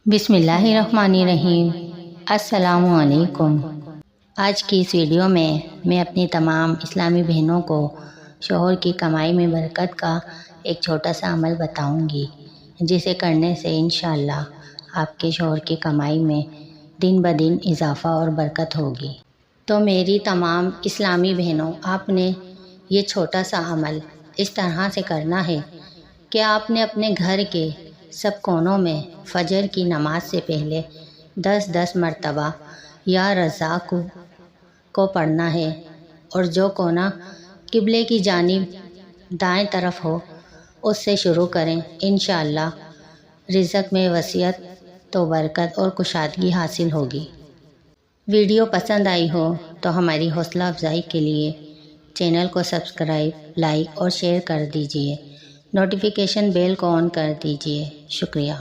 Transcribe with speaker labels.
Speaker 1: بسم اللہ الرحمن الرحیم۔ السلام علیکم۔ آج کی اس ویڈیو میں میں اپنی تمام اسلامی بہنوں کو شوہر کی کمائی میں برکت کا ایک چھوٹا سا عمل بتاؤں گی، جسے کرنے سے انشاءاللہ آپ کے شوہر کی کمائی میں دن بدن اضافہ اور برکت ہوگی۔ تو میری تمام اسلامی بہنوں، آپ نے یہ چھوٹا سا عمل اس طرح سے کرنا ہے کہ آپ نے اپنے گھر کے سب کونوں میں فجر کی نماز سے پہلے 10 مرتبہ یا رزاق کو پڑھنا ہے، اور جو کونا قبلے کی جانب دائیں طرف ہو اس سے شروع کریں۔ انشاءاللہ رزق میں وسعت تو برکت اور کشادگی حاصل ہوگی۔ ویڈیو پسند آئی ہو تو ہماری حوصلہ افزائی کے لیے چینل کو سبسکرائب، لائک اور شیئر کر دیجیے۔ نوٹیفیکیشن بیل کو آن کر دیجیے۔ شکریہ۔